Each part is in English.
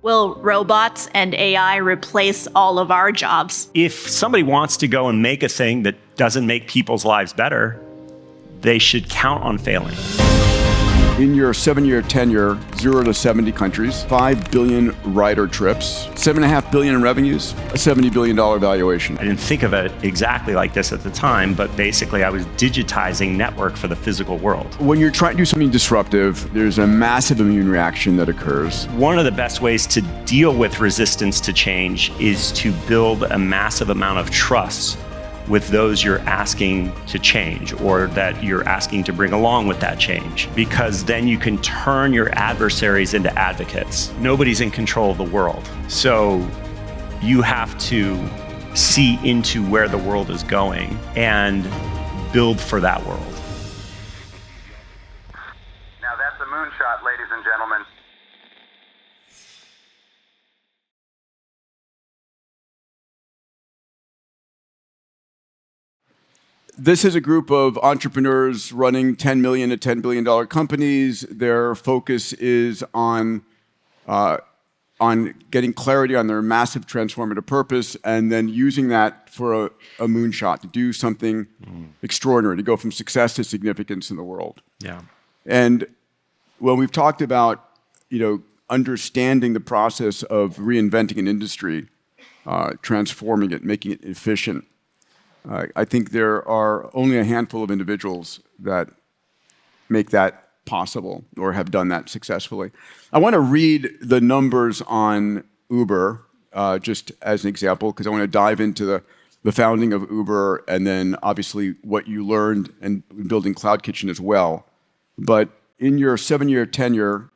Will robots and AI replace all of our jobs? If somebody wants to go and make a thing that doesn't make people's lives better, they should count on failing. In your 7-year tenure, 0 to 70 countries, 5 billion rider trips, 7.5 billion in revenues, a $70 billion valuation. I didn't think of it exactly like this at the time, but basically I was digitizing network for the physical world. When you're trying to do something disruptive, there's a massive immune reaction that occurs. One of the best ways to deal with resistance to change is to build a massive amount of trust with those you're asking to change or that you're asking to bring along with that change, because then you can turn your adversaries into advocates. Nobody's in control of the world. So you have to see into where the world is going and build for that world. Now that's a moonshot, ladies and gentlemen. This is a group of entrepreneurs running $10 million to $10 billion companies. Their focus is on getting clarity on their massive transformative purpose and then using that for a moonshot to do something extraordinary, to go from success to significance in the world. Yeah. And when we've talked about, understanding the process of reinventing an industry, transforming it, making it efficient, I think there are only a handful of individuals that make that possible or have done that successfully. I want to read the numbers on Uber just as an example, because I want to dive into the founding of Uber and then obviously what you learned in building CloudKitchen as well. But in your 7-year tenure,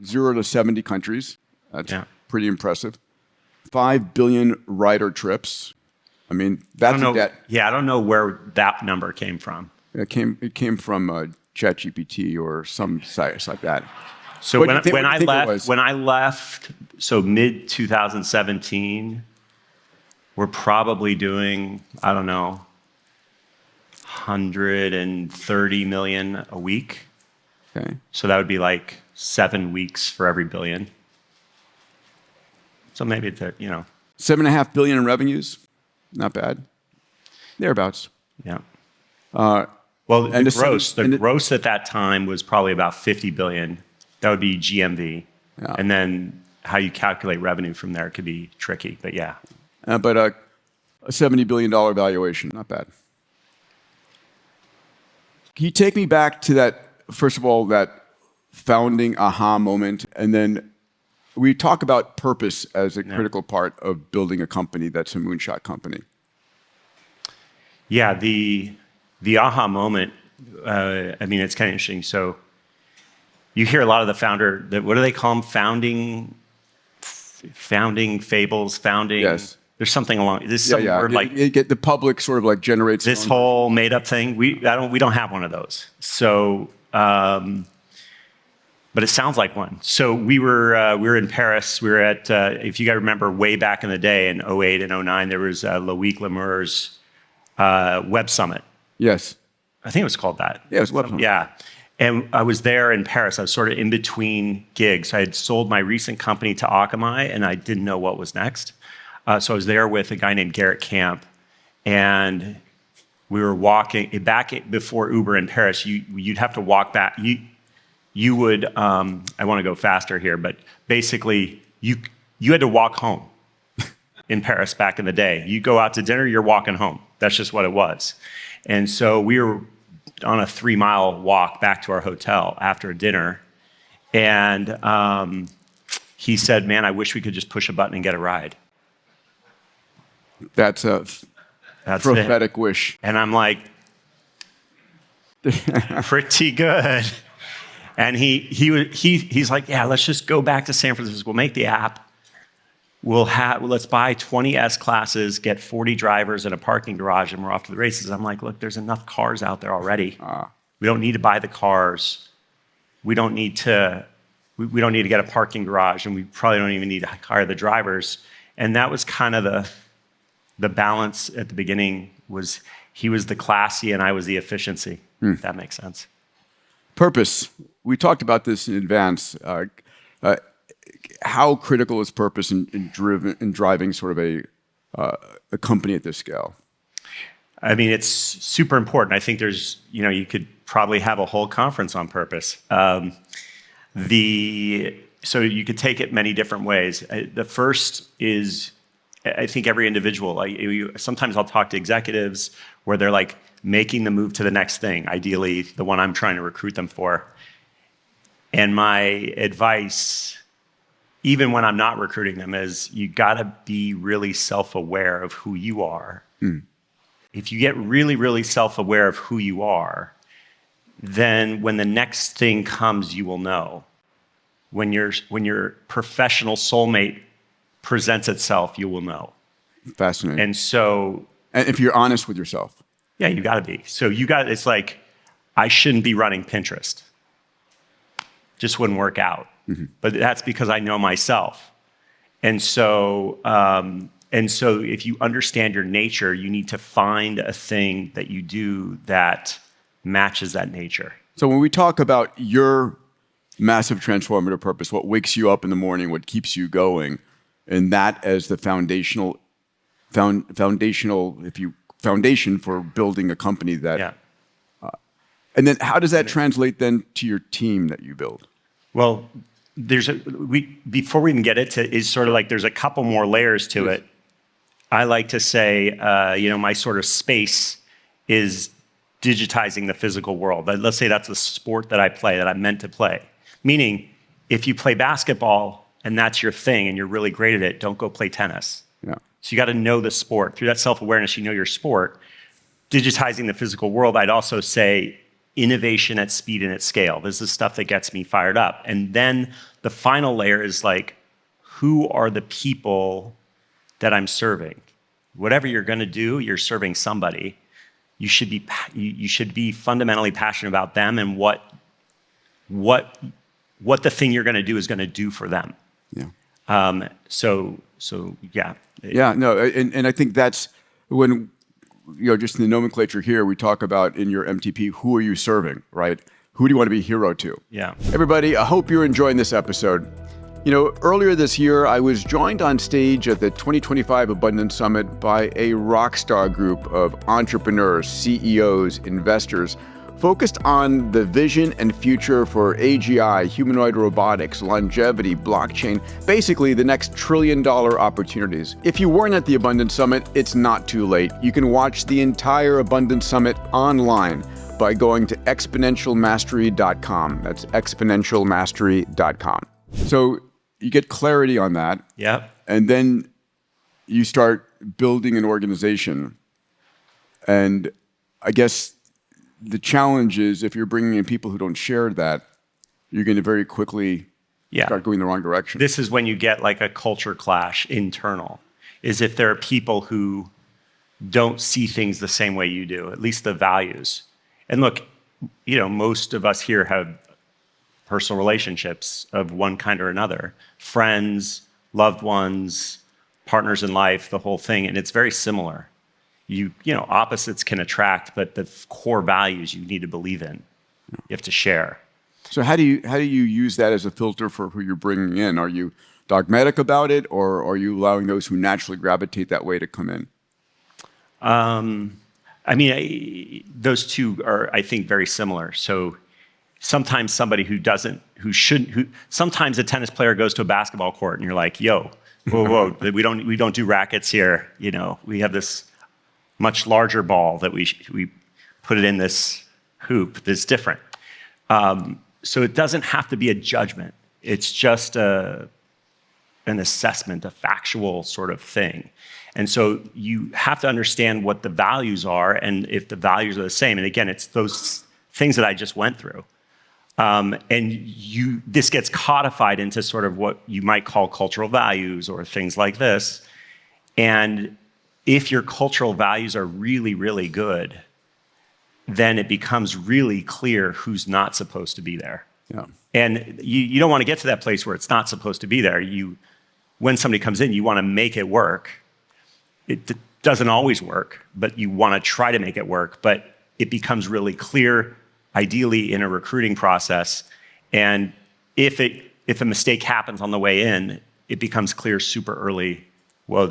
0 to 70 countries, that's pretty impressive. 5 billion rider trips. I mean, that's a debt. Yeah, I don't know where that number came from. It came from ChatGPT or some sites like that. So when I left, so mid 2017, we're probably doing, I don't know, 130 million a week. Okay. So that would be like 7 weeks for every billion. So maybe it's, 7.5 billion in revenues. Not bad. Thereabouts. Yeah. Well, the gross at that time was probably about 50 billion. That would be GMV. Yeah. And then how you calculate revenue from there could be tricky, but yeah. But a $70 billion valuation, not bad. Can you take me back to that, first of all, that founding aha moment, and then we talk about purpose as a critical part of building a company that's a moonshot company. Yeah, the aha moment, it's kind of interesting. So you hear a lot of the what do they call them? Founding fables, founding. Yes. There's something along, there's some word like. You get the public sort of like generates. This whole made up thing, we don't have one of those. So, but it sounds like one. So we were in Paris. We were at, if you guys remember, way back in the day in 08 and 09, there was Loic Lemeur's Web Summit. Yes. I think it was called that. Yeah, it was Web Summit. Yeah. And I was there in Paris. I was sort of in between gigs. I had sold my recent company to Akamai, and I didn't know what was next. So I was there with a guy named Garrett Camp, and we were walking back before Uber in Paris. You'd have to walk back. You would, I want to go faster here, but basically you had to walk home in Paris back in the day. You go out to dinner, you're walking home. That's just what it was. And so we were on a 3-mile walk back to our hotel after dinner. And he said, man, I wish we could just push a button and get a ride. That's a prophetic wish. And I'm like, pretty good. And he's like, yeah, let's just go back to San Francisco. We'll make the app. Let's buy 20 S classes, get 40 drivers in a parking garage, and we're off to the races. I'm like, look, there's enough cars out there already. We don't need to buy the cars. We don't need to get a parking garage, and we probably don't even need to hire the drivers. And that was kind of the balance at the beginning. Was he was the classy and I was the efficiency. If that makes sense. Purpose. We talked about this in advance. Can how critical is purpose in driving sort of a company at this scale? I mean, it's super important. I think there's, you could probably have a whole conference on purpose. So you could take it many different ways. The first is, I think every individual, sometimes I'll talk to executives where they're like making the move to the next thing, ideally the one I'm trying to recruit them for. And my advice, even when I'm not recruiting them, is you gotta be really self-aware of who you are. If you get really, really self-aware of who you are, then when the next thing comes, you will know. When your professional soulmate presents itself, you will know. Fascinating. And if you're honest with yourself. Yeah, you gotta be. So it's like, I shouldn't be running Pinterest. Just wouldn't work out. But that's because I know myself. And so if you understand your nature, you need to find a thing that you do that matches that nature. So when we talk about your massive transformative purpose, what wakes you up in the morning, what keeps you going, and that as the foundation for building a company that. Yeah. And then how does that translate then to your team that you build? Well, before we even get it to, is sort of like there's a couple more layers to it. I like to say, my sort of space is digitizing the physical world. Let's say that's the sport that I play, that I'm meant to play. Meaning, if you play basketball and that's your thing and you're really great at it, don't go play tennis. Yeah. So you got to know the sport. Through that self-awareness, you know your sport. Digitizing the physical world, I'd also say innovation at speed and at scale. This is stuff that gets me fired up. And then the final layer is like, who are the people that I'm serving? Whatever you're going to do, you're serving somebody. You should be fundamentally passionate about them and what the thing you're going to do is going to do for them. Yeah. So yeah. Yeah. No. And I think that's when, just in the nomenclature here, we talk about in your MTP, who are you serving, right? Who do you want to be a hero to? Yeah. Everybody, I hope you're enjoying this episode. Earlier this year, I was joined on stage at the 2025 Abundance Summit by a rock star group of entrepreneurs, CEOs, investors, focused on the vision and future for AGI, humanoid robotics, longevity, blockchain, basically the next trillion-dollar opportunities. If you weren't at the Abundance Summit, it's not too late. You can watch the entire Abundance Summit online by going to exponentialmastery.com. That's exponentialmastery.com. So you get clarity on that. Yeah. And then you start building an organization. And I guess the challenge is if you're bringing in people who don't share that, you're going to very quickly start going the wrong direction. This is when you get like a culture clash internal, is if there are people who don't see things the same way you do, at least the values. And look, most of us here have personal relationships of one kind or another, friends, loved ones, partners in life, the whole thing, and it's very similar. Opposites can attract, but the core values you need to believe in, you have to share. So how do you use that as a filter for who you're bringing in? Are you dogmatic about it, or are you allowing those who naturally gravitate that way to come in? Those two are, I think, very similar. So sometimes somebody sometimes a tennis player goes to a basketball court and you're like, yo, whoa, we don't do rackets here. We have this much larger ball that we put it in this hoop that's different. So it doesn't have to be a judgment. It's just an assessment, a factual sort of thing. And so you have to understand what the values are and if the values are the same. And again, it's those things that I just went through. This gets codified into sort of what you might call cultural values or things like this. And if your cultural values are really, really good, then it becomes really clear who's not supposed to be there. Yeah. And you don't want to get to that place where it's not supposed to be there. When somebody comes in, you want to make it work. It doesn't always work, but you want to try to make it work. But it becomes really clear, ideally in a recruiting process. And if it if a mistake happens on the way in, it becomes clear super early, whoa,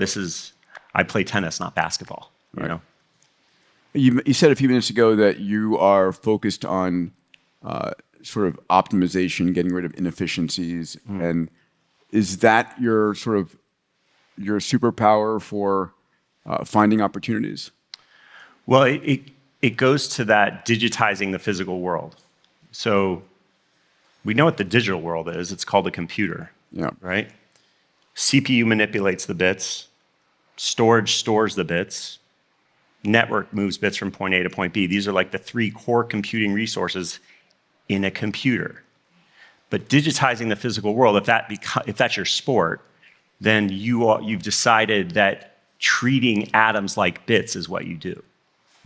I play tennis, not basketball. Right. You know? You said a few minutes ago that you are focused on sort of optimization, getting rid of inefficiencies, and is that your superpower for finding opportunities? Well, it goes to that digitizing the physical world. So we know what the digital world is. It's called a computer, Yeah. right? CPU manipulates the bits, storage stores the bits, network moves bits from point A to point B. These are like the three core computing resources in a computer. But digitizing the physical world, if that's your sport, then you've decided that treating atoms like bits is what you do.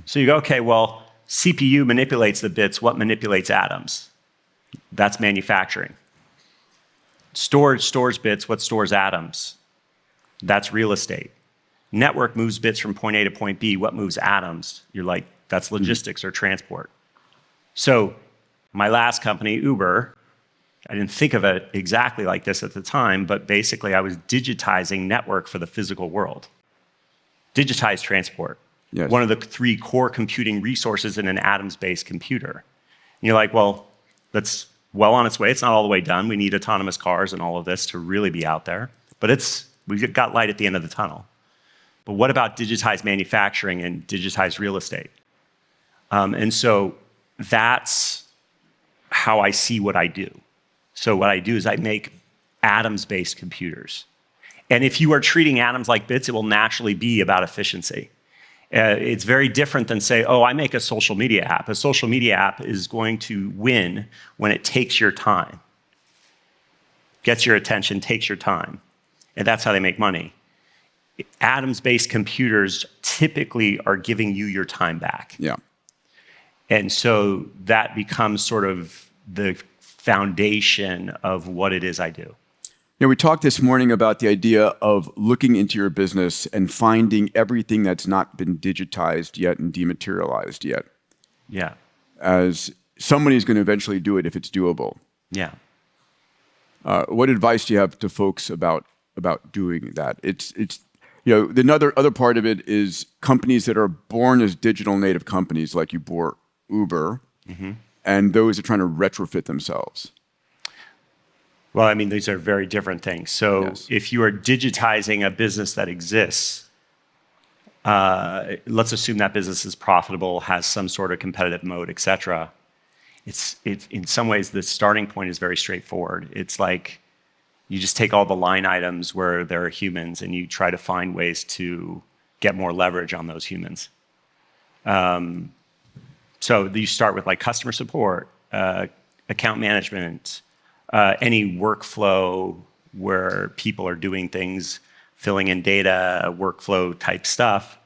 So you go, okay, well, CPU manipulates the bits. What manipulates atoms? That's manufacturing. Storage stores bits. What stores atoms? That's real estate. Network moves bits from point A to point B. What moves atoms? You're like, that's logistics or transport. So my last company, Uber, I didn't think of it exactly like this at the time, but basically I was digitizing network for the physical world. Digitized transport. Yes. One of the three core computing resources in an atoms-based computer. And you're like, well, that's well on its way. It's not all the way done. We need autonomous cars and all of this to really be out there. But we've got light at the end of the tunnel. But what about digitized manufacturing and digitized real estate? And so that's how I see what I do. So what I do is I make atoms-based computers. And if you are treating atoms like bits, it will naturally be about efficiency. It's very different than say, oh, I make a social media app. A social media app is going to win when it takes your time, gets your attention, takes your time. And that's how they make money. Atoms-based computers typically are giving you your time back. Yeah. And so that becomes sort of the foundation of what it is I do. We talked this morning about the idea of looking into your business and finding everything that's not been digitized yet and dematerialized yet. Yeah. As somebody is going to eventually do it if it's doable. Yeah. What advice do you have to folks about doing that? It's the other part of it is companies that are born as digital native companies, like you bore Uber, and those are trying to retrofit themselves. Well, I mean, these are very different things. So Yes. if you are digitizing a business that exists, let's assume that business is profitable, has some sort of competitive mode, et cetera. It's in some ways, the starting point is very straightforward. It's like you just take all the line items where there are humans and you try to find ways to get more leverage on those humans. So you start with like customer support, account management, any workflow where people are doing things, filling in data, workflow type stuff.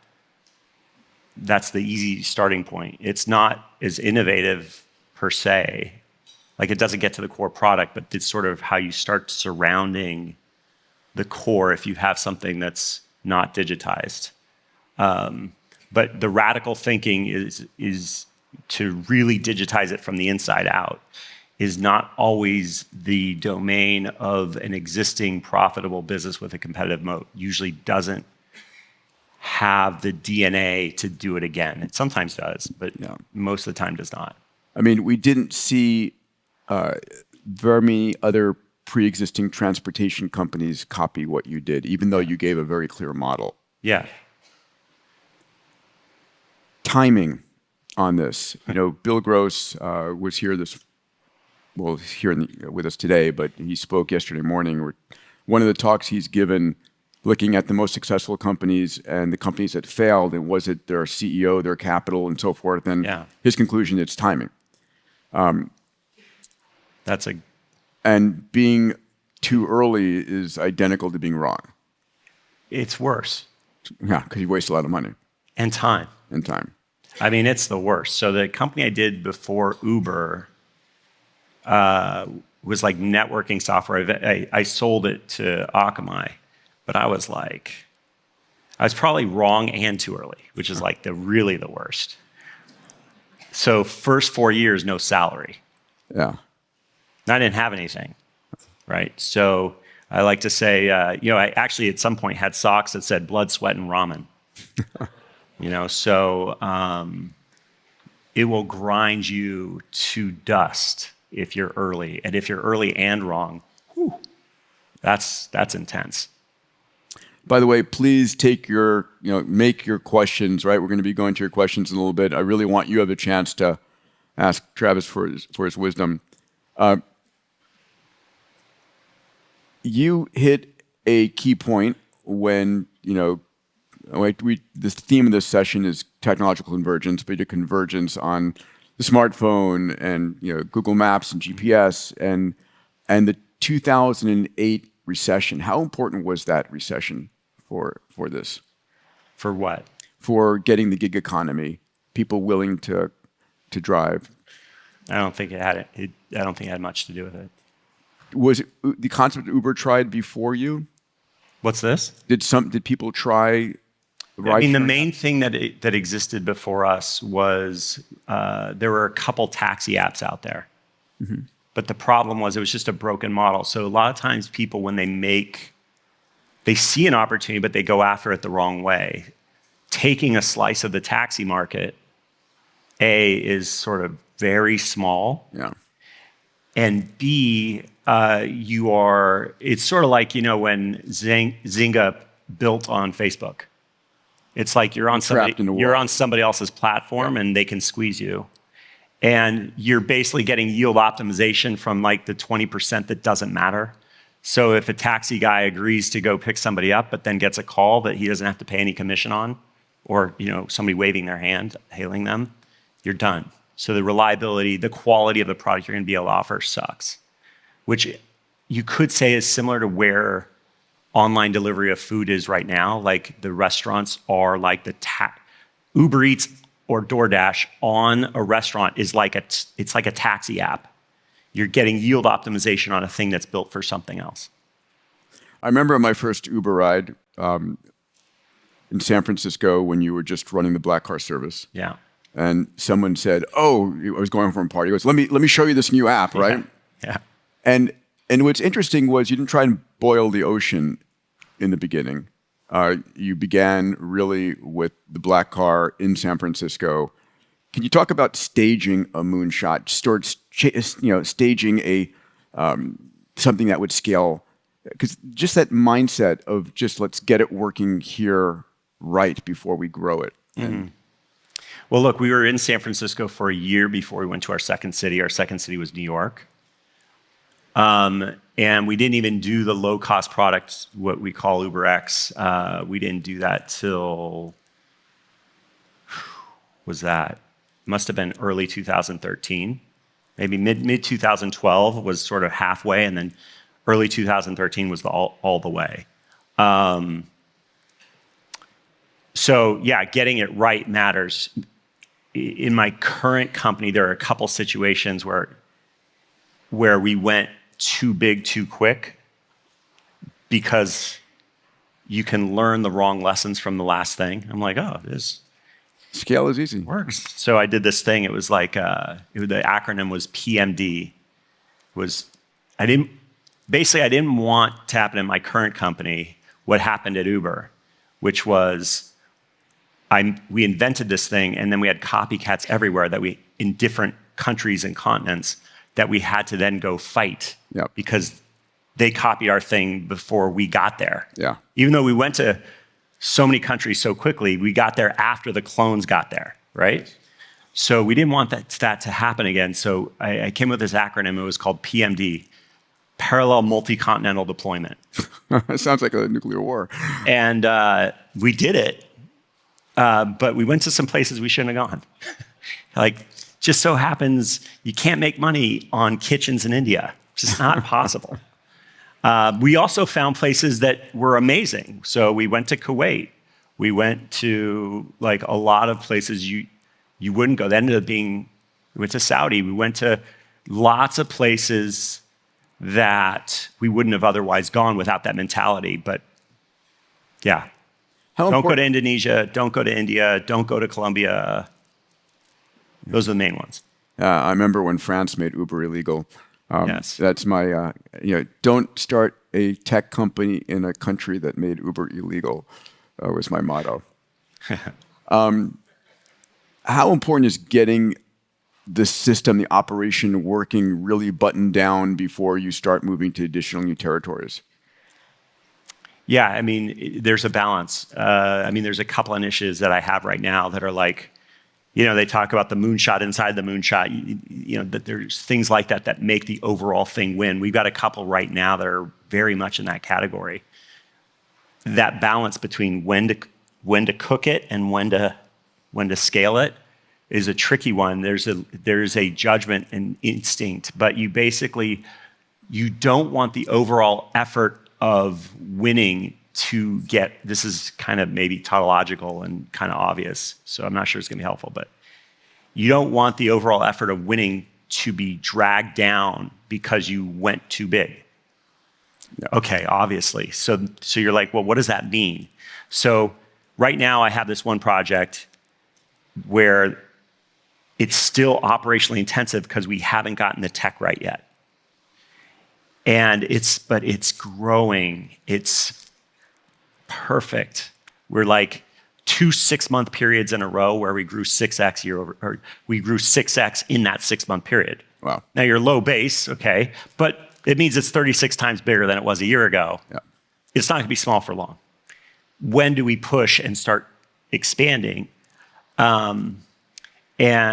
That's the easy starting point. It's not as innovative per se. Like it doesn't get to the core product, but it's sort of how you start surrounding the core if you have something that's not digitized. But the radical thinking is to really digitize it from the inside out is not always the domain of an existing profitable business with a competitive moat. Usually doesn't have the DNA to do it again. It sometimes does, but most of the time does not. I mean, we didn't see very many other pre-existing transportation companies copy what you did, even though you gave a very clear model. Yeah. Timing on this. Bill Gross was here with us today, but he spoke yesterday morning. One of the talks he's given, looking at the most successful companies and the companies that failed, and was it their CEO, their capital, and so forth. And his conclusion, it's timing. And being too early is identical to being wrong. It's worse. Yeah, because you waste a lot of money. And time. I mean, it's the worst. So the company I did before Uber was like networking software. I sold it to Akamai, but I was probably wrong and too early, which is like really the worst. So first 4 years, no salary. Yeah. I didn't have anything. right? So I like to say, I actually at some point had socks that said blood, sweat, and ramen. So it will grind you to dust if you're early. And if you're early and wrong, whew, that's intense. By the way, please take make your questions, right? We're going to be going to your questions in a little bit. I really want you to have a chance to ask Travis for his wisdom. You hit a key point when, the theme of this session is technological convergence, but a convergence on the smartphone and, Google Maps and GPS and the 2008 recession. How important was that recession for this? For what? For getting the gig economy, people willing to drive. I don't think it had much to do with it. Was it the concept Uber tried before you? What's this? Did people try? I mean, the main thing that existed before us was there were a couple taxi apps out there. Mm-hmm. But the problem was it was just a broken model. So a lot of times people, when they see an opportunity, but they go after it the wrong way. Taking a slice of the taxi market, is sort of very small. Yeah. And B, it's sort of like, when Zynga built on Facebook. It's like you're on somebody else's platform, and they can squeeze you. And you're basically getting yield optimization from like the 20% that doesn't matter. So if a taxi guy agrees to go pick somebody up, but then gets a call that he doesn't have to pay any commission on, or somebody waving their hand, hailing them, you're done. So the reliability, the quality of the product you're going to be able to offer sucks, which you could say is similar to where online delivery of food is right now. Like the restaurants are like Uber Eats or DoorDash on a restaurant is it's like a taxi app. You're getting yield optimization on a thing that's built for something else. I remember my first Uber ride in San Francisco when you were just running the black car service. Yeah. And someone said, "Oh, I was going from a party." He goes, "Let me show you this new app, right?" Yeah. And what's interesting was you didn't try and boil the ocean in the beginning. You began really with the black car in San Francisco. Can you talk about staging a moonshot, staging a something that would scale? Because just that mindset of just let's get it working here right before we grow it. Mm-hmm. Well, look, we were in San Francisco for a year before we went to our second city. Our second city was New York. And we didn't even do the low-cost product, what we call UberX. We didn't do that till, must have been early 2013. Maybe mid 2012 was sort of halfway, and then early 2013 was all the way. So yeah, getting it right matters. In my current company, there are a couple situations where we went too big too quick because you can learn the wrong lessons from the last thing. I'm like, oh, this scale is easy. Works. So I did this thing. It was like the acronym was PMD. I didn't want to happen in my current company what happened at Uber, which was we invented this thing, and then we had copycats everywhere in different countries and continents that we had to then go fight. Yep. Because they copied our thing before we got there. Yeah. Even though we went to so many countries so quickly, we got there after the clones got there, right? So we didn't want that to happen again. So I came with this acronym. It was called PMD, Parallel Multi-Continental Deployment. It sounds like a nuclear war. And we did it, but we went to some places we shouldn't have gone. Like, just so happens you can't make money on kitchens in India. It's just not possible. We also found places that were amazing. So we went to Kuwait. We went to like a lot of places you wouldn't go. That ended up we went to Saudi. We went to lots of places that we wouldn't have otherwise gone without that mentality. But yeah, don't go to Indonesia. Don't go to India. Don't go to Colombia. Those are the main ones. I remember when France made Uber illegal. Yes. That's my, don't start a tech company in a country that made Uber illegal, was my motto. How important is getting the system, the operation working really buttoned down before you start moving to additional new territories? Yeah, I mean, there's a balance. There's a couple initiatives that I have right now that are like, they talk about the moonshot inside the moonshot. That there's things like that that make the overall thing win. We've got a couple right now that are very much in that category. That balance between when to cook it and when to scale it is a tricky one. There's a judgment and instinct, but you don't want the overall effort of winning to get, this is kind of maybe tautological and kind of obvious, so I'm not sure it's going to be helpful, but you don't want the overall effort of winning to be dragged down because you went too big. Yeah. Okay, obviously. So you're like, well, what does that mean? So right now I have this one project where it's still operationally intensive because we haven't gotten the tech right yet. But it's growing. It's perfect. We're like 2 6-month periods in a row where we grew 6x we grew 6x in that 6-month period. Wow. Now you're low base, okay, but it means it's 36 times bigger than it was a year ago. Yeah. It's not going to be small for long. When do we push and start expanding? But I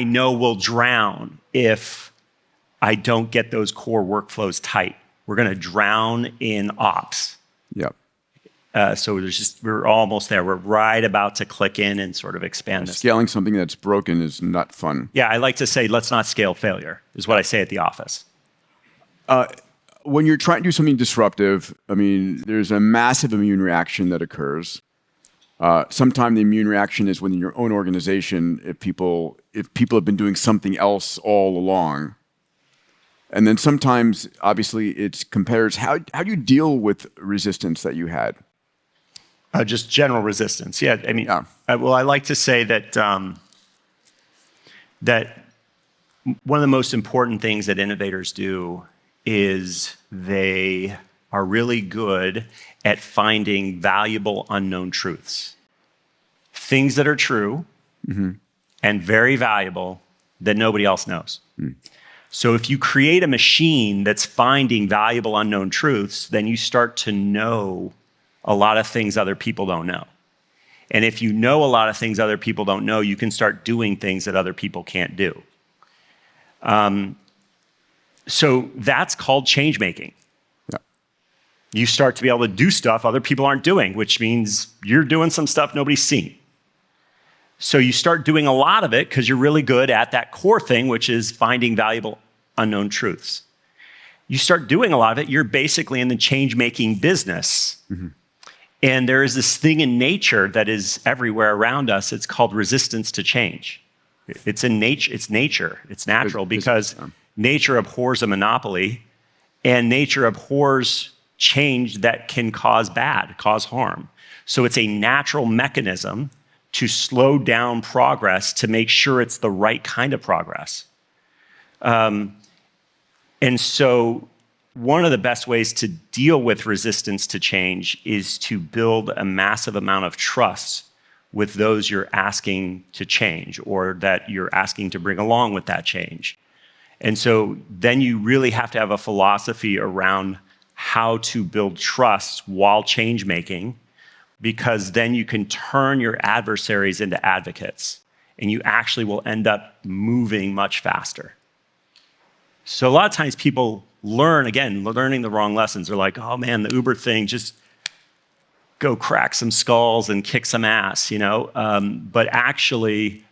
know we'll drown if I don't get those core workflows tight. We're going to drown in ops. Yep. So we're almost there. We're right about to click in and sort of expand this. Scaling something that's broken is not fun. Yeah, I like to say, let's not scale failure, is what I say at the office. When you're trying to do something disruptive, there's a massive immune reaction that occurs. Sometimes the immune reaction is within your own organization if people have been doing something else all along. And then sometimes, obviously, it's competitors. How do you deal with resistance that you had? Just general resistance. Yeah, Yeah. I like to say that that one of the most important things that innovators do is they are really good at finding valuable unknown truths. Things that are true and very valuable that nobody else knows. So if you create a machine that's finding valuable unknown truths, then you start to know a lot of things other people don't know. And if you know a lot of things other people don't know, you can start doing things that other people can't do. So that's called change making. Yeah. You start to be able to do stuff other people aren't doing, which means you're doing some stuff nobody's seen. So you start doing a lot of it because you're really good at that core thing, which is finding valuable unknown truths. You start doing a lot of it, you're basically in the change-making business. And there is this thing in nature that is everywhere around us. It's called resistance to change. It's in nature. It's nature. It's natural because nature abhors a monopoly, and nature abhors change that can cause harm. So it's a natural mechanism to slow down progress to make sure it's the right kind of progress. And so one of the best ways to deal with resistance to change is to build a massive amount of trust with those you're asking to change or that you're asking to bring along with that change. And so then you really have to have a philosophy around how to build trust while change making, because then you can turn your adversaries into advocates and you actually will end up moving much faster. So a lot of times people learning the wrong lessons. They're like, oh man, the Uber thing, just go crack some skulls and kick some ass, But actually,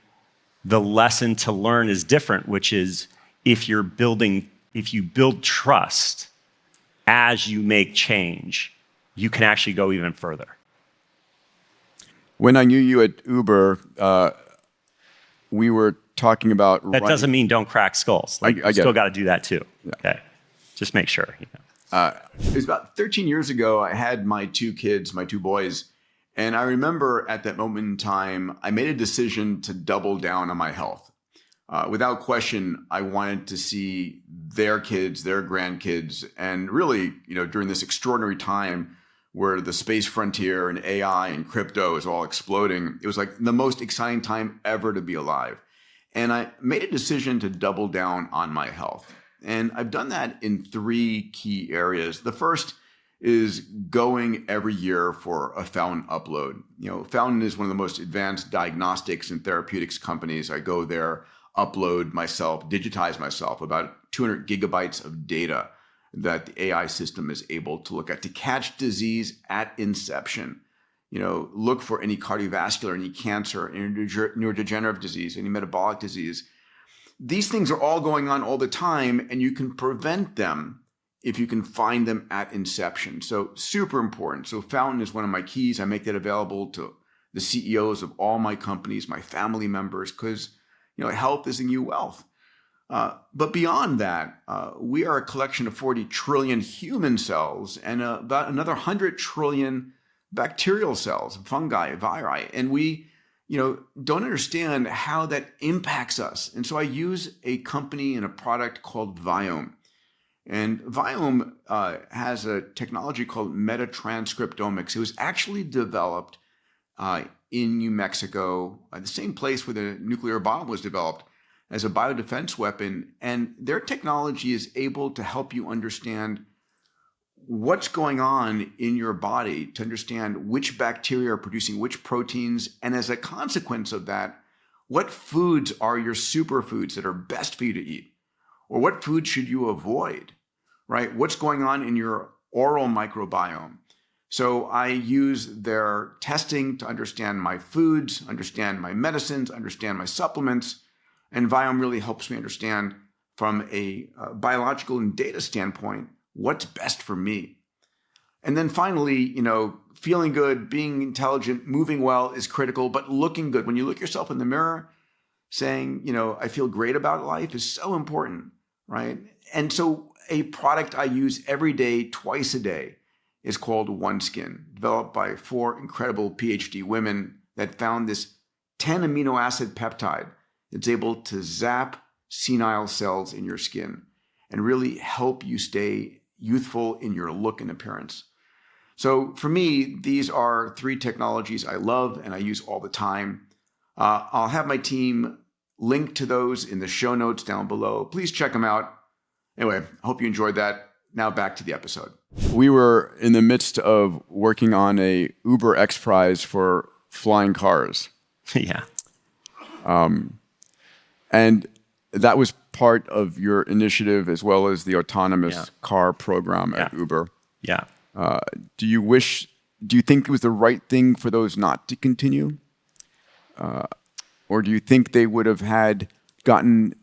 the lesson to learn is different, which is if you build trust as you make change, you can actually go even further. When I knew you at Uber, we were talking about that doesn't mean don't crack skulls. I get still it. got to do that too. Yeah. Okay, just make sure. It was about 13 years ago. I had my 2 kids, my 2 boys, and I remember at that moment in time, I made a decision to double down on my health. without question, I wanted to see their kids, their grandkids, and really, during this extraordinary time where the space frontier and AI and crypto is all exploding, it was like the most exciting time ever to be alive. And I made a decision to double down on my health. And I've done that in 3 key areas. The first is going every year for a Fountain upload. Fountain is one of the most advanced diagnostics and therapeutics companies. I go there, upload myself, digitize myself, about 200 gigabytes of data that the AI system is able to look at to catch disease at inception. Look for any cardiovascular, any cancer, any neurodegenerative disease, any metabolic disease. These things are all going on all the time, and you can prevent them if you can find them at inception. So super important. So Fountain is one of my keys. I make that available to the CEOs of all my companies, my family members, because health is the new wealth. But beyond that, we are a collection of 40 trillion human cells and about another 100 trillion bacterial cells, fungi, viri. And we don't understand how that impacts us. And so I use a company and a product called Viome. And Viome has a technology called metatranscriptomics. It was actually developed in New Mexico, the same place where the nuclear bomb was developed, as a biodefense weapon. And their technology is able to help you understand what's going on in your body, to understand which bacteria are producing which proteins. And as a consequence of that, what foods are your superfoods that are best for you to eat? Or what foods should you avoid, right? What's going on in your oral microbiome? So I use their testing to understand my foods, understand my medicines, understand my supplements. And Viome really helps me understand from a biological and data standpoint, what's best for me. And then finally, feeling good, being intelligent, moving well is critical, but looking good. When you look yourself in the mirror, saying, I feel great about life is so important, right? And so a product I use every day, twice a day, is called OneSkin, developed by 4 incredible PhD women that found this 10 amino acid peptide that's able to zap senile cells in your skin and really help you stay youthful in your look and appearance. So for me, these are 3 technologies I love and I use all the time. I'll have my team link to those in the show notes down below. Please check them out. Anyway, I hope you enjoyed that. Now back to the episode. We were in the midst of working on a Uber X Prize for flying cars. Yeah. And that was part of your initiative as well as the autonomous car program at Uber. Yeah. Do you think it was the right thing for those not to continue? Or do you think they would have gotten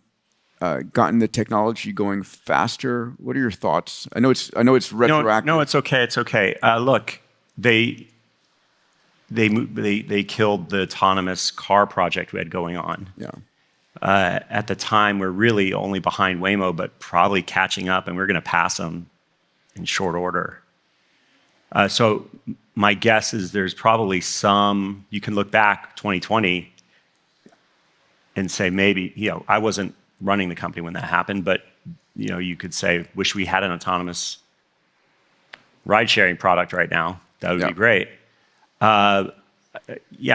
the technology going faster? What are your thoughts? I know it's retroactive. No, it's okay. It's okay. Look, they killed the autonomous car project we had going on. Yeah. At the time, we're really only behind Waymo, but probably catching up, and we're going to pass them in short order. So my guess is there's probably some, you can look back 2020 and say maybe, I wasn't running the company when that happened, but you could say, wish we had an autonomous ride-sharing product right now. That would be great. Yeah,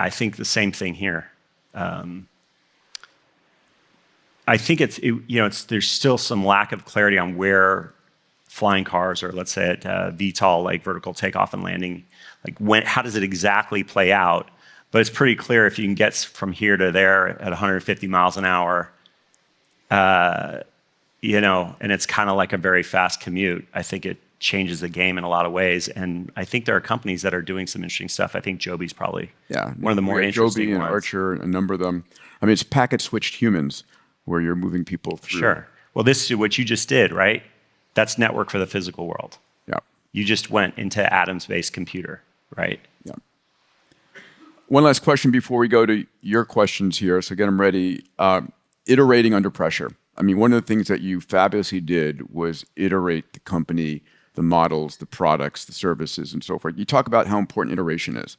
I think the same thing here. I think there's still some lack of clarity on where flying cars, or let's say at VTOL, like vertical takeoff and landing, how does it exactly play out? But it's pretty clear if you can get from here to there at 150 miles an hour, and it's kind of like a very fast commute. I think it changes the game in a lot of ways. And I think there are companies that are doing some interesting stuff. I think Joby's probably one of the more interesting Joby ones. and Archer, a number of them. I mean, it's packet-switched humans where you're moving people through. Sure. Well, this is what you just did, right? That's network for the physical world. Yeah. You just went into atoms-based computer, right? Yeah. One last question before we go to your questions here, so get them ready. Iterating under pressure. I mean, one of the things that you fabulously did was iterate the company, the models, the products, the services, and so forth. You talk about how important iteration is.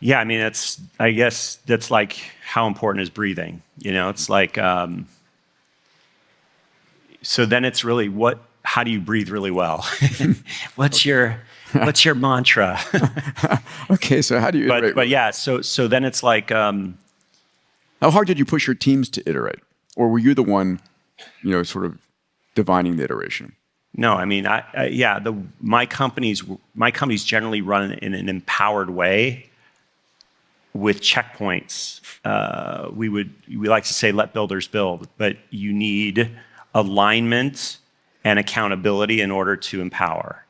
Yeah, I mean, I guess that's like how important is breathing? It's like, so then it's really how do you breathe really well? What's your mantra? Okay, so how do you iterate? But yeah, so then it's like, How hard did you push your teams to iterate? Or were you the one, sort of divining the iteration? no, I mean, my companies generally run in an empowered way with checkpoints. We like to say, let builders build, but you need alignment and accountability in order to empower.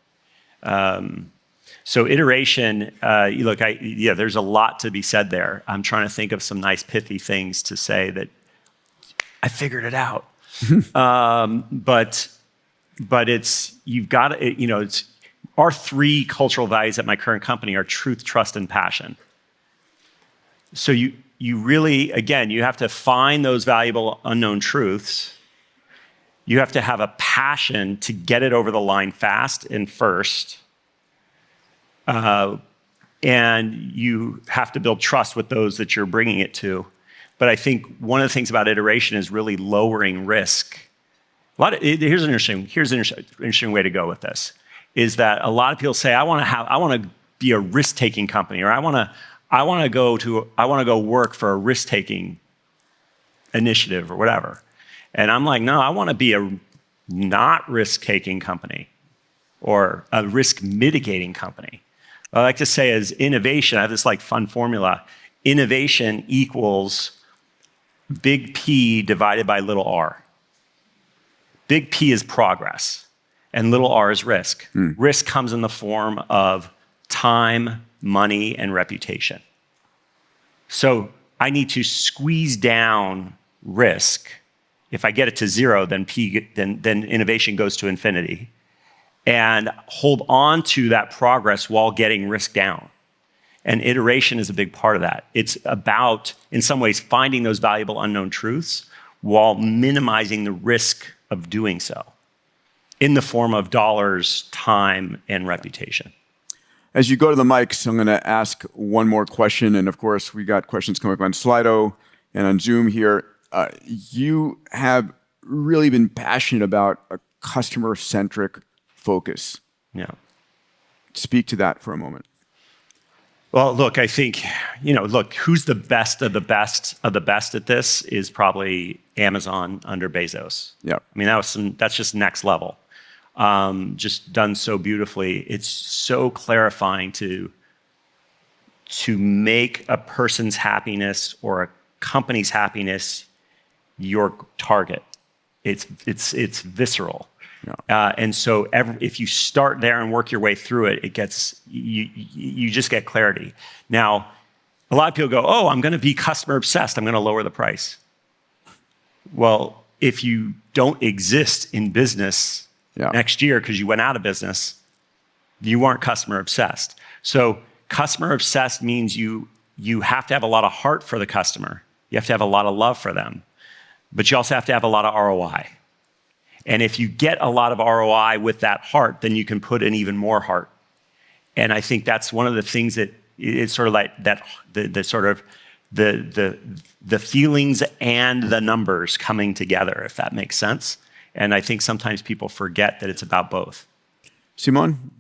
So iteration, there's a lot to be said there. I'm trying to think of some nice pithy things to say that I figured it out. But you've got to, it's our 3 cultural values at my current company are truth, trust, and passion. So you really, again, you have to find those valuable unknown truths. You have to have a passion to get it over the line fast and first. And you have to build trust with those that you're bringing it to. But I think one of the things about iteration is really lowering risk. Here's an interesting way to go with this, is that a lot of people say, I want to be a risk-taking company, or I want to go work for a risk-taking initiative or whatever. And I'm like, no, I want to be a not risk-taking company or a risk-mitigating company. What I like to say is innovation. I have this fun formula. Innovation equals big P divided by little r. Big P is progress, and little r is risk. Risk comes in the form of time, money, and reputation. So I need to squeeze down risk. If I get it to 0, then innovation goes to infinity, and hold on to that progress while getting risk down. And iteration is a big part of that. It's about, in some ways, finding those valuable unknown truths while minimizing the risk of doing so in the form of dollars, time, and reputation. As you go to the mics, I'm going to ask one more question. And of course, we got questions coming up on Slido and on Zoom here. You have really been passionate about a customer-centric focus. Yeah. Speak to that for a moment. Well, look, I think, who's the best of the best of the best at this is probably Amazon under Bezos. Yeah. I mean, that's just next level. Just done so beautifully. It's so clarifying to make a person's happiness or a company's happiness your target. It's visceral. Yeah. And so if you start there and work your way through it, you just get clarity. Now, a lot of people go, oh, I'm going to be customer obsessed. I'm going to lower the price. Well, if you don't exist in business next year because you went out of business, you aren't customer obsessed. So customer obsessed means you have to have a lot of heart for the customer. You have to have a lot of love for them. But you also have to have a lot of ROI. And if you get a lot of ROI with that heart, then you can put in even more heart. And I think that's one of the things that it's sort of like that the feelings and the numbers coming together, if that makes sense. And I think sometimes people forget that it's about both. Simon?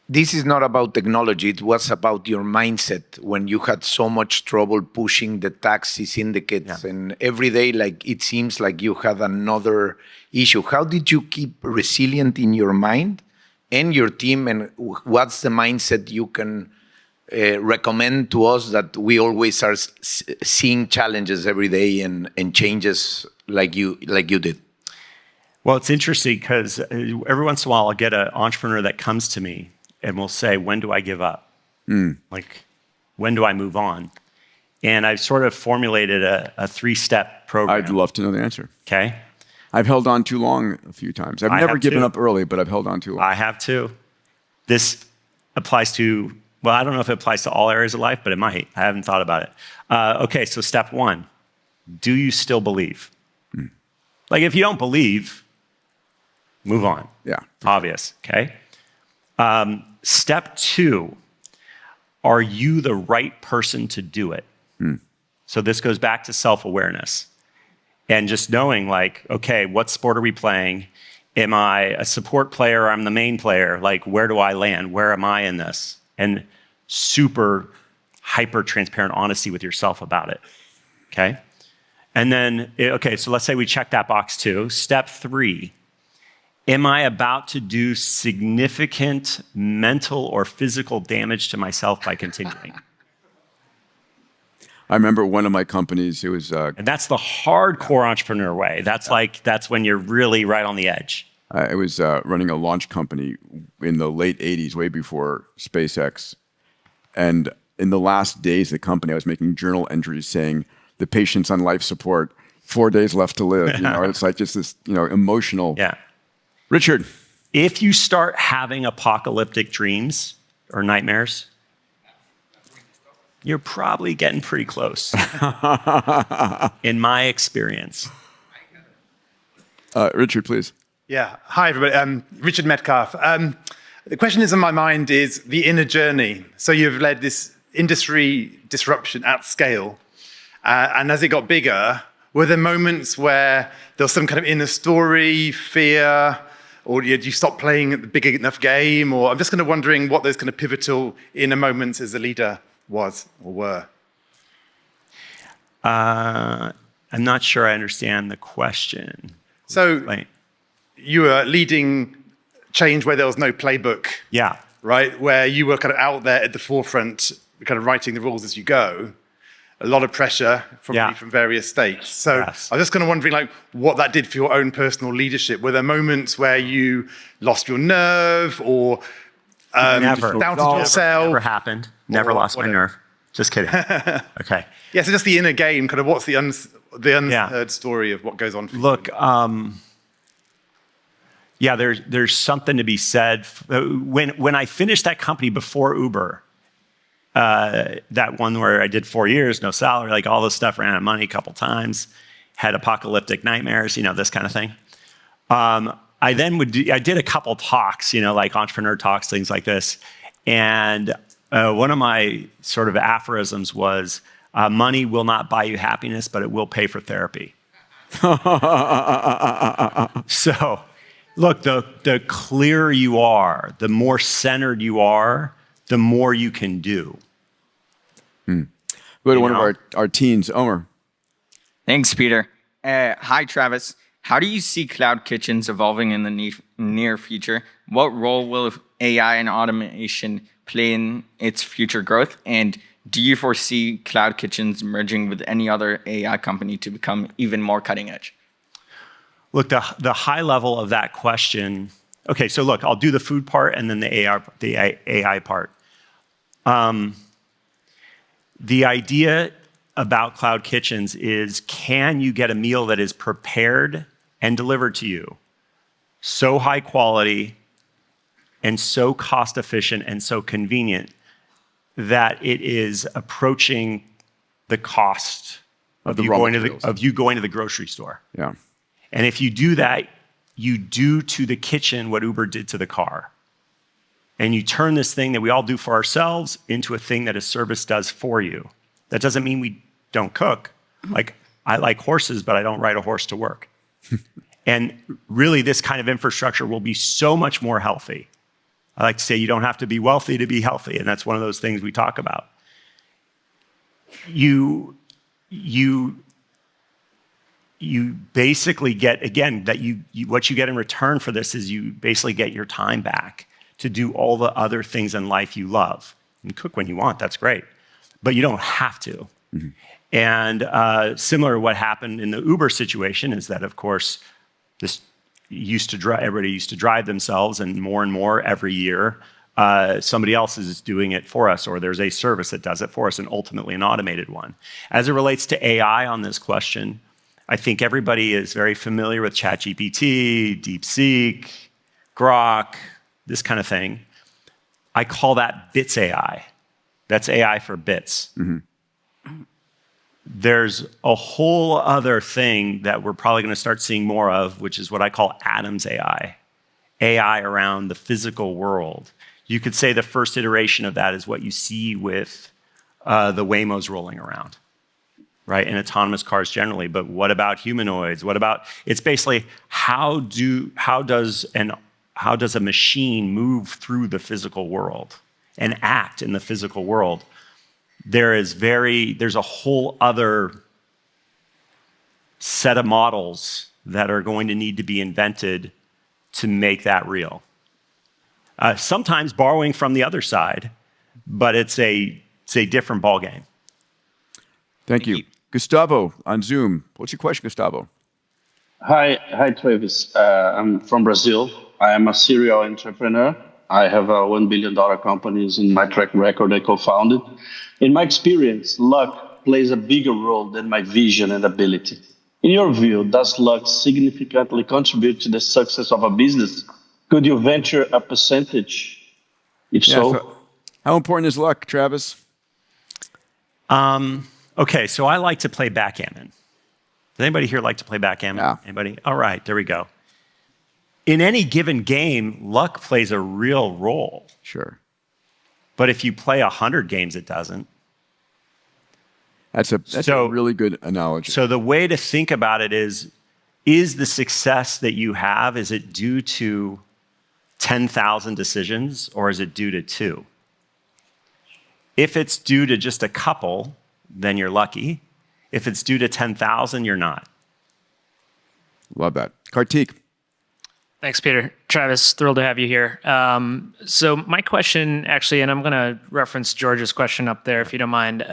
This is not about technology. It was about your mindset when you had so much trouble pushing the taxi syndicates. Yeah. And every day, it seems like you had another issue. How did you keep resilient in your mind and your team? And what's the mindset you can recommend to us that we always are seeing challenges every day and changes like you did? Well, it's interesting because every once in a while I'll get an entrepreneur that comes to me and will say, when do I give up? When do I move on? And I've sort of formulated a 3-step program. I'd love to know the answer. Okay. I've held on too long a few times. I've never given up early, but I've held on too long. I have too. This applies to, well, I don't know if it applies to all areas of life, but it might. I haven't thought about it. Okay, so step 1, do you still believe? If you don't believe, move on. Yeah. Obvious, okay? Step 2, are you the right person to do it? So this goes back to self-awareness and just knowing like, okay, what sport are we playing? Am I a support player or I'm the main player? Like, where do I land? Where am I in this? And super hyper transparent honesty with yourself about it, okay? And then, okay, so let's say we check that box too. Step 3, am I about to do significant mental or physical damage to myself by continuing? I remember one of my companies, it was... And that's the hardcore entrepreneur way. That's when you're really right on the edge. I was running a launch company in the late 80s, way before SpaceX. And in the last days of the company, I was making journal entries saying, the patient's on life support, 4 days left to live. It's like just this, emotional. Yeah. Richard. If you start having apocalyptic dreams or nightmares, you're probably getting pretty close, in my experience. Richard, please. Yeah. Hi, everybody. Richard Metcalf. The question is on my mind is the inner journey. So you've led this industry disruption at scale. And as it got bigger, were there moments where there was some kind of inner story, fear, or did you stop playing the big enough game? Or I'm just kind of wondering what those kind of pivotal inner moments as a leader was or were. I'm not sure I understand the question. So you were leading change where there was no playbook. Yeah. Right? Where you were kind of out there at the forefront, kind of writing the rules as you go. A lot of pressure from various states. So Yes. I was just kind of wondering like what that did for your own personal leadership. Were there moments where you lost your nerve or Never. doubted yourself? Never happened. Never lost my nerve. Just kidding. Okay. Yeah, so just the inner game, kind of what's the unheard story of what goes on for Look, you? there's something to be said. When I finished that company before Uber, that one where I did 4 years, no salary, like all this stuff, ran out of money a couple times, had apocalyptic nightmares, this kind of thing. I did a couple talks, like entrepreneur talks, things like this. And one of my sort of aphorisms was, money will not buy you happiness, but it will pay for therapy. So, look, the clearer you are, the more centered you are, the more you can do. Go to one of our teens, Omer. Thanks, Peter. Hi, Travis. How do you see CloudKitchens evolving in the near future? What role will AI and automation play in its future growth? And do you foresee CloudKitchens merging with any other AI company to become even more cutting edge? Look, the high level of that question. Okay, so look, I'll do the food part and then the AI part. The idea about CloudKitchens is, can you get a meal that is prepared and delivered to you so high quality and so cost efficient and so convenient that it is approaching the cost of you going to the grocery store? Yeah. And if you do that, you do to the kitchen what Uber did to the car. And you turn this thing that we all do for ourselves into a thing that a service does for you. That doesn't mean we don't cook. Like, I like horses, but I don't ride a horse to work. And really, this kind of infrastructure will be so much more healthy. I like to say you don't have to be wealthy to be healthy, and that's one of those things we talk about. You basically get, again, that what you get in return for this is you basically get your time back to do all the other things in life you love. You can cook when you want, that's great. But you don't have to. Mm-hmm. And similar to what happened in the Uber situation is that, of course, everybody used to drive themselves, and more every year, somebody else is doing it for us, or there's a service that does it for us, and ultimately an automated one. As it relates to AI on this question, I think everybody is very familiar with ChatGPT, DeepSeek, Grok, this kind of thing. I call that bits AI. That's AI for bits. Mm-hmm. There's a whole other thing that we're probably going to start seeing more of, which is what I call atoms AI. AI around the physical world. You could say the first iteration of that is what you see with the Waymos rolling around, right? And autonomous cars generally. But what about humanoids? What about, it's basically how does a machine move through the physical world and act in the physical world? There's a whole other set of models that are going to need to be invented to make that real. Sometimes borrowing from the other side, but it's a different ballgame. Thank you. Gustavo on Zoom. What's your question, Gustavo? Hi, Travis. I'm from Brazil. I am a serial entrepreneur. I have $1 billion companies in my track record I co-founded. In my experience, luck plays a bigger role than my vision and ability. In your view, does luck significantly contribute to the success of a business? Could you venture a percentage? If so, how important is luck, Travis? Okay, so I like to play backgammon. Does anybody here like to play backgammon? Yeah. Anybody? All right, there we go. In any given game, luck plays a real role. Sure. But if you play 100 games, it doesn't. That's a really good analogy. So the way to think about it is the success that you have, is it due to 10,000 decisions or is it due to 2? If it's due to just a couple, then you're lucky. If it's due to 10,000, you're not. Love that. Kartik. Thanks, Peter. Travis, thrilled to have you here. So my question, actually, and I'm going to reference George's question up there, if you don't mind,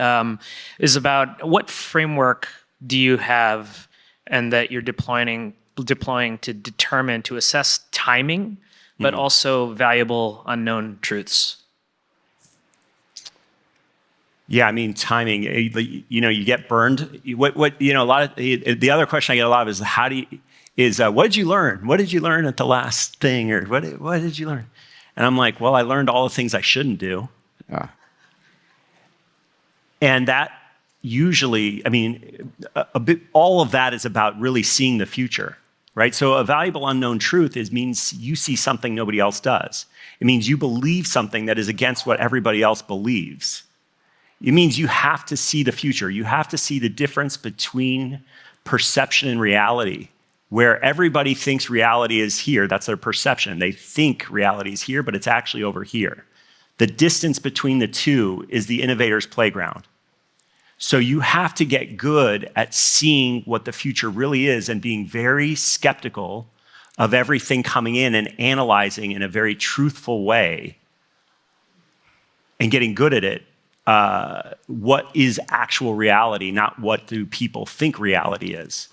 is about what framework do you have and that you're deploying to determine, to assess timing, but also valuable unknown truths? Yeah, I mean, timing, you get burned. The other question I get a lot of is what did you learn? What did you learn at the last thing? Or what did you learn? And I'm like, well, I learned all the things I shouldn't do. Yeah. And that usually, all of that is about really seeing the future, right? So a valuable unknown truth means you see something nobody else does. It means you believe something that is against what everybody else believes. It means you have to see the future. You have to see the difference between perception and reality. Where everybody thinks reality is here, that's their perception. They think reality is here, but it's actually over here. The distance between the two is the innovator's playground. So you have to get good at seeing what the future really is and being very skeptical of everything coming in and analyzing in a very truthful way and getting good at it. What is actual reality, not what do people think reality is.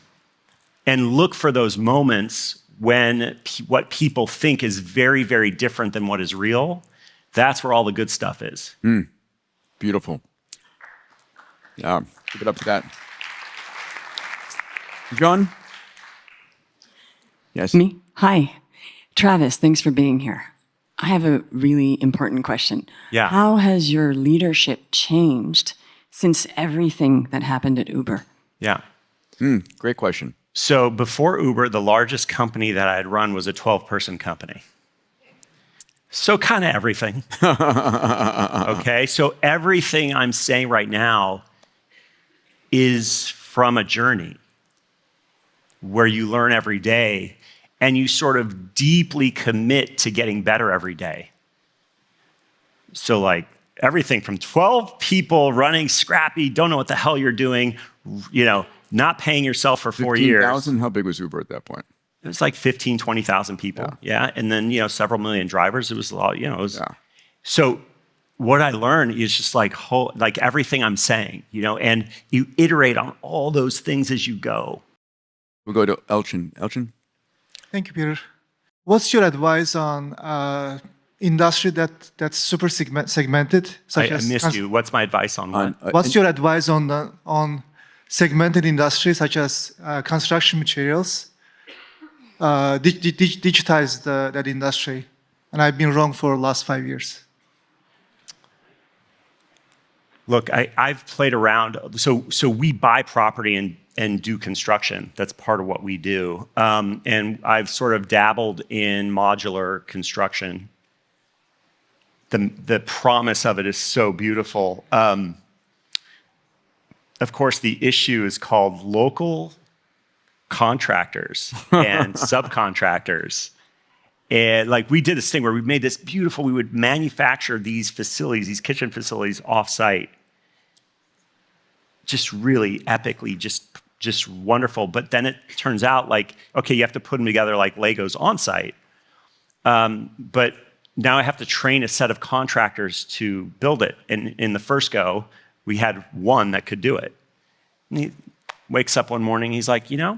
And look for those moments when what people think is very, very different than what is real. That's where all the good stuff is. Beautiful. Yeah, keep it up to that. John? Yes? Me? Hi. Travis, thanks for being here. I have a really important question. Yeah. How has your leadership changed since everything that happened at Uber? Yeah. Great question. So before Uber, the largest company that I had run was a 12-person company. So kind of everything. Okay, so everything I'm saying right now is from a journey where you learn every day and you sort of deeply commit to getting better every day. So like everything from 12 people running scrappy, don't know what the hell you're doing, not paying yourself for 4 years. 15,000? How big was Uber at that point? It was like 15, 20,000 people. Yeah. And then, several million drivers. It was a lot, So what I learned is just like everything I'm saying, and you iterate on all those things as you go. We'll go to Elchin. Elchin? Thank you, Peter. What's your advice on industry that's super segmented? I missed you. What's my advice on what? What's your advice on segmented industries such as construction materials? Digitize that industry, and I've been wrong for the last 5 years. Look, I've played around. So we buy property and do construction. That's part of what we do. And I've sort of dabbled in modular construction. the promise of it is so beautiful. Of course, the issue is called local contractors and subcontractors. And like we did this thing where we made this beautiful, we would manufacture these facilities, these kitchen facilities off-site. Just really epically, just wonderful. But then it turns out like, okay, you have to put them together like Legos on-site. But now I have to train a set of contractors to build it. And in the first go, we had one that could do it. And he wakes up one morning, he's like, I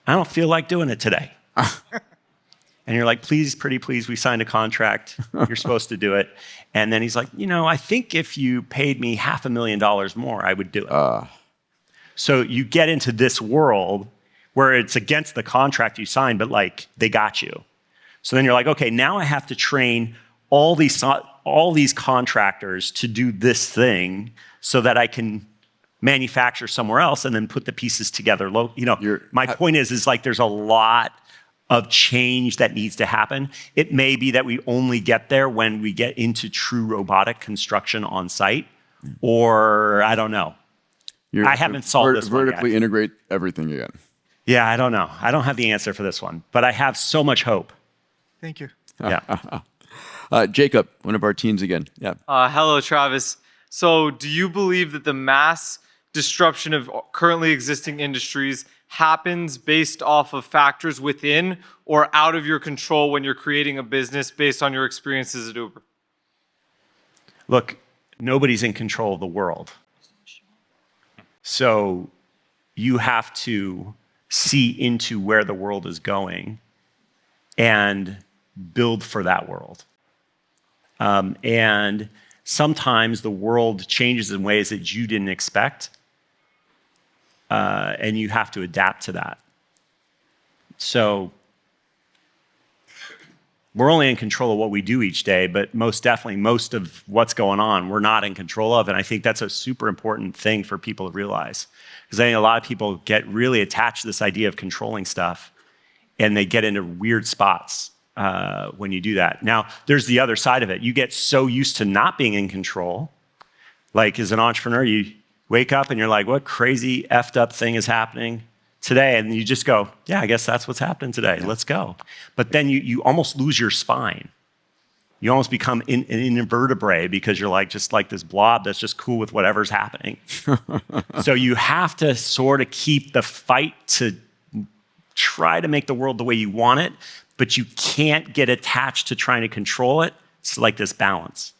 don't feel like doing it today. And you're like, please, pretty please, we signed a contract. You're supposed to do it. And then he's like, I think if you paid me $500,000 more, I would do it. So you get into this world where it's against the contract you signed, but like they got you. So then you're like, okay, now I have to train all these contractors to do this thing so that I can manufacture somewhere else and then put the pieces together. My point is like there's a lot of change that needs to happen. It may be that we only get there when we get into true robotic construction on site, or I don't know. I haven't solved this one yet. Vertically integrate everything again. Yeah, I don't know. I don't have the answer for this one, but I have so much hope. Thank you. Yeah. Jacob, one of our teens again. Yeah. Hello, Travis. So do you believe that the mass disruption of currently existing industries happens based off of factors within or out of your control when you're creating a business based on your experiences at Uber? Look, nobody's in control of the world. So you have to see into where the world is going and build for that world. And sometimes the world changes in ways that you didn't expect. And you have to adapt to that. So we're only in control of what we do each day, but most definitely most of what's going on, we're not in control of. And I think that's a super important thing for people to realize. Because I think a lot of people get really attached to this idea of controlling stuff, and they get into weird spots when you do that. Now, there's the other side of it. You get so used to not being in control. Like as an entrepreneur, you wake up and you're like, what crazy effed up thing is happening today? And you just go, yeah, I guess that's what's happening today. Let's go. But then you almost lose your spine. You almost become an invertebrate because you're like just like this blob that's just cool with whatever's happening. So you have to sort of keep the fight to try to make the world the way you want it, but you can't get attached to trying to control it. It's like this balance.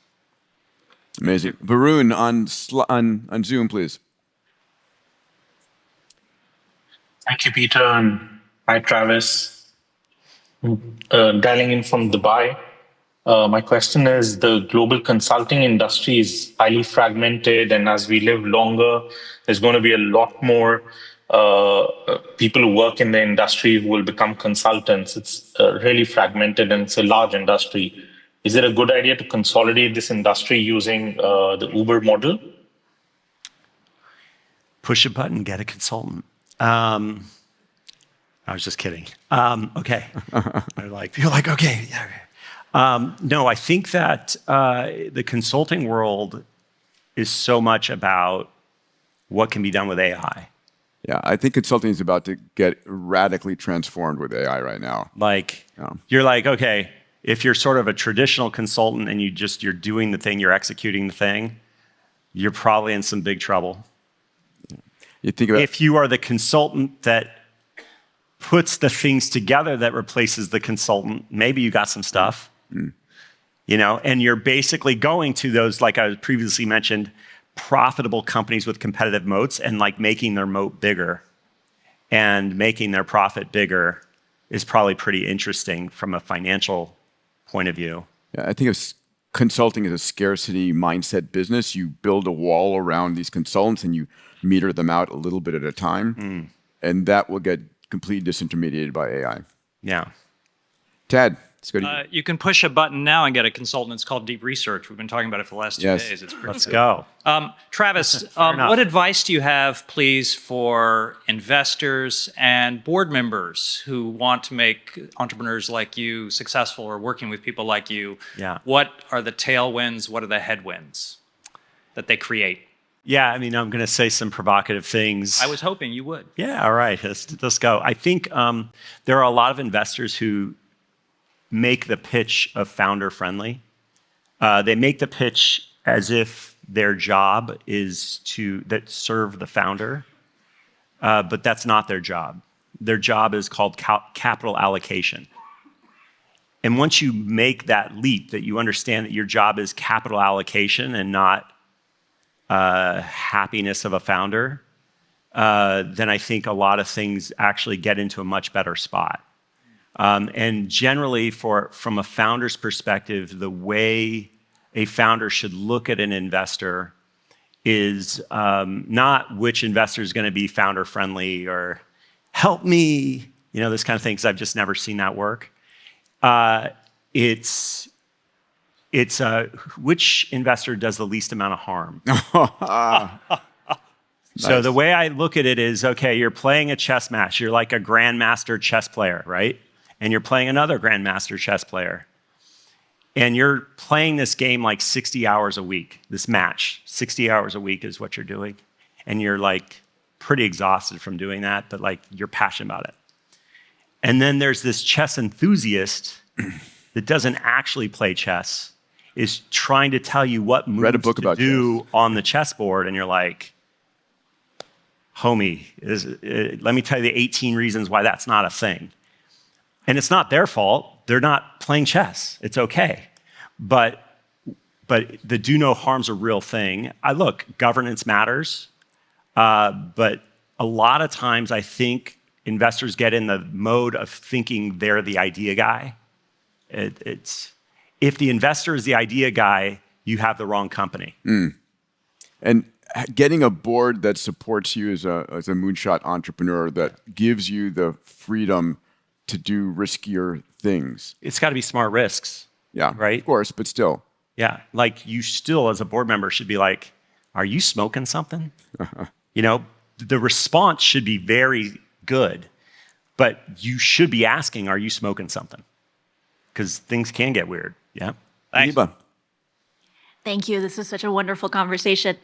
Amazing. Varun on Zoom, please. Thank you, Peter, and hi, Travis. Dialing in from Dubai. My question is, the global consulting industry is highly fragmented, and as we live longer, there's going to be a lot more people who work in the industry who will become consultants. It's really fragmented, and it's a large industry. Is it a good idea to consolidate this industry using the Uber model? Push a button, get a consultant. I was just kidding. Okay. You're like, okay. Yeah. No, I think that the consulting world is so much about what can be done with AI. Yeah, I think consulting is about to get radically transformed with AI right now. You're like, okay, if you're sort of a traditional consultant and you're doing the thing, you're executing the thing, you're probably in some big trouble. You think about if you are the consultant that puts the things together that replaces the consultant, maybe you got some stuff, and you're basically going to those, like I previously mentioned, profitable companies with competitive moats and like making their moat bigger and making their profit bigger is probably pretty interesting from a financial point of view. Yeah, I think of consulting as a scarcity mindset business. You build a wall around these consultants and you meter them out a little bit at a time, and that will get completely disintermediated by AI. Yeah. Ted, Let's go to you. You can push a button now and get a consultant. It's called Deep Research. We've been talking about it for the last 2 days. It's pretty Let's good. go. Travis, enough. what advice do you have, please, for investors and board members who want to make entrepreneurs like you successful or working with people like you? Yeah. What are the tailwinds? What are the headwinds that they create? Yeah, I mean, I'm going to say some provocative things. I was hoping you would. Yeah, all right, let's go. I think there are a lot of investors who make the pitch of founder friendly. They make the pitch as if their job is to serve the founder, but that's not their job. Their job is called capital allocation. And once you make that leap, that you understand that your job is capital allocation and not happiness of a founder, then I think a lot of things actually get into a much better spot. And generally, from a founder's perspective, the way a founder should look at an investor is not which investor is going to be founder friendly or help me, this kind of thing, because I've just never seen that work. It's which investor does the least amount of harm. So the way I look at it is, okay, you're playing a chess match. You're like a grandmaster chess player, right? And you're playing another grandmaster chess player. And you're playing this game like 60 hours a week, this match. 60 hours a week is what you're doing. And you're like pretty exhausted from doing that, but like you're passionate about it. And then there's this chess enthusiast that doesn't actually play chess, is trying to tell you what moves to do on the chessboard, and you're like, homie, let me tell you the 18 reasons why that's not a thing. And it's not their fault. They're not playing chess. It's okay. But the do no harm's a real thing. Look, governance matters, but a lot of times I think investors get in the mode of thinking they're the idea guy. If the investor is the idea guy, you have the wrong company. And getting a board that supports you as a moonshot entrepreneur, that gives you the freedom to do riskier things. It's got to be smart risks. Yeah, right? Of course, but still. Yeah, like you still as a board member should be like, are you smoking something? The response should be very good, but you should be asking, are you smoking something? Because things can get weird. Yeah. Thanks. Thank you. This is such a wonderful conversation.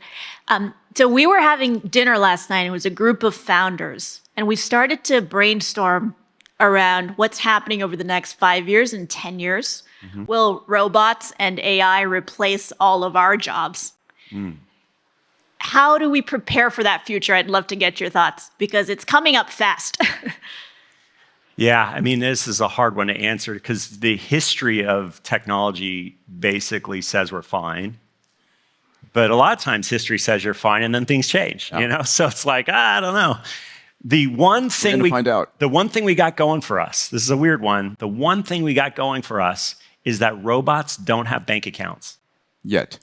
So we were having dinner last night. It was a group of founders, and we started to brainstorm around what's happening over the next 5 years and 10 years. Mm-hmm. Will robots and AI replace all of our jobs? How do we prepare for that future? I'd love to get your thoughts, because it's coming up fast. Yeah, I mean, this is a hard one to answer because the history of technology basically says we're fine. But a lot of times history says you're fine and then things change, So it's like, I don't know. The one thing we got going for us, this is a weird one. The one thing we got going for us is that robots don't have bank accounts. Yet.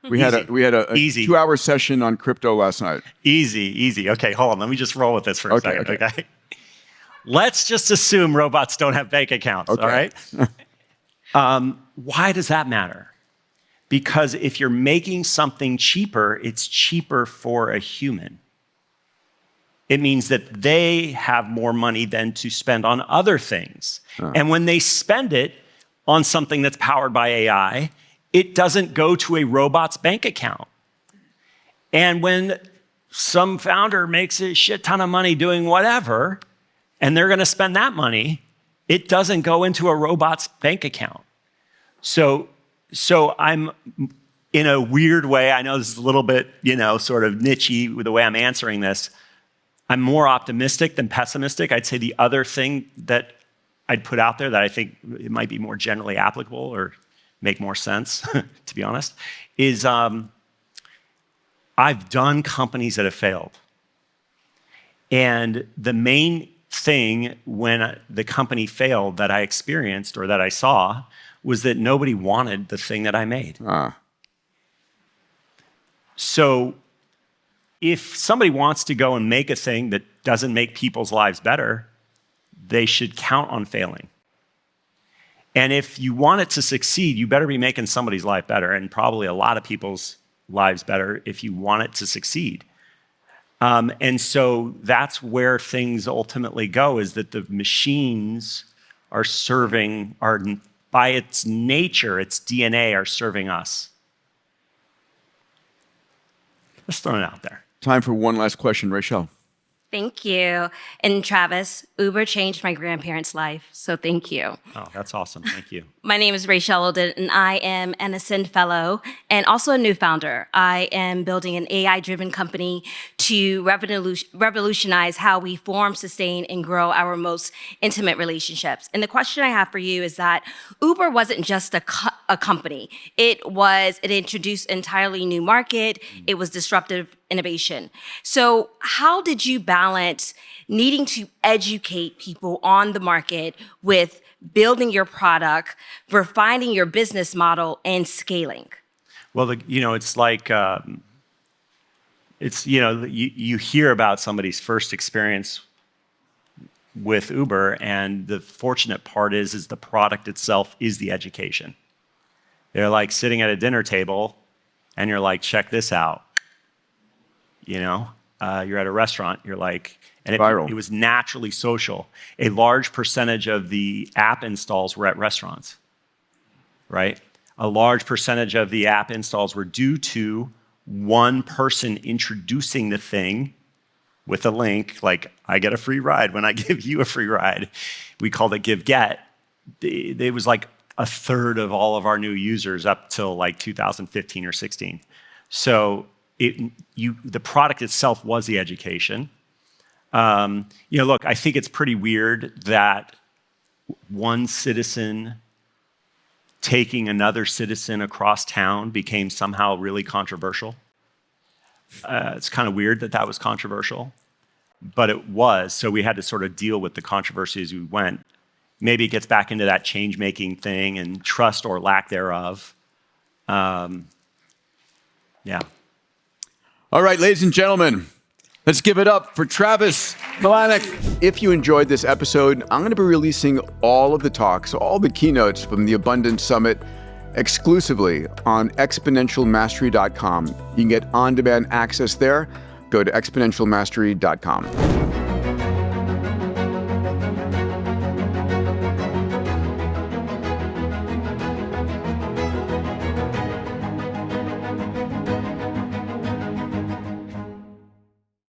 We had a 2-hour session on crypto last night. Easy. Okay, hold on. Let me just roll with this for a second, okay? Let's just assume robots don't have bank accounts, all right? Why does that matter? Because if you're making something cheaper, it's cheaper for a human. It means that they have more money than to spend on other things. And when they spend it on something that's powered by AI, it doesn't go to a robot's bank account. And when some founder makes a shit ton of money doing whatever, and they're going to spend that money, it doesn't go into a robot's bank account. So I'm, in a weird way, I know this is a little bit, sort of niche-y with the way I'm answering this, I'm more optimistic than pessimistic. I'd say the other thing that I'd put out there that I think it might be more generally applicable or make more sense, to be honest, is I've done companies that have failed. And the main thing when the company failed that I experienced or that I saw was that nobody wanted the thing that I made. So if somebody wants to go and make a thing that doesn't make people's lives better, they should count on failing. And if you want it to succeed, you better be making somebody's life better, and probably a lot of people's lives better if you want it to succeed. And so that's where things ultimately go, is that the machines are by its nature, its DNA, are serving us. Just throwing it out there. Time for one last question, Rachel. Thank you. And Travis, Uber changed my grandparents' life, so thank you. Oh, that's awesome. Thank you. My name is Rachel Olden, and I am an Ascend Fellow and also a new founder. I am building an AI-driven company to revolutionize how we form, sustain, and grow our most intimate relationships. And the question I have for you is that Uber wasn't just a company. It introduced an entirely new market. It was disruptive innovation. So how did you balance needing to educate people on the market with building your product, refining your business model, and scaling? Well, it's like, you hear about somebody's first experience with Uber, and the fortunate part is the product itself is the education. They're like sitting at a dinner table, and you're like, check this out. You're at a restaurant, you're like, and it was naturally social. A large percentage of the app installs were at restaurants, right? A large percentage of the app installs were due to one person introducing the thing with a link, like, I get a free ride when I give you a free ride. We called it give-get. It was like a third of all of our new users up till like 2015 or 16. So the product itself was the education. Look, I think it's pretty weird that one citizen taking another citizen across town became somehow really controversial. It's kind of weird that was controversial, but it was. So we had to sort of deal with the controversy as we went. Maybe it gets back into that change-making thing and trust or lack thereof. Yeah. All right, ladies and gentlemen, let's give it up for Travis Kalanick. If you enjoyed this episode, I'm going to be releasing all of the talks, all the keynotes from the Abundance Summit exclusively on exponentialmastery.com. You can get on-demand access there. Go to exponentialmastery.com.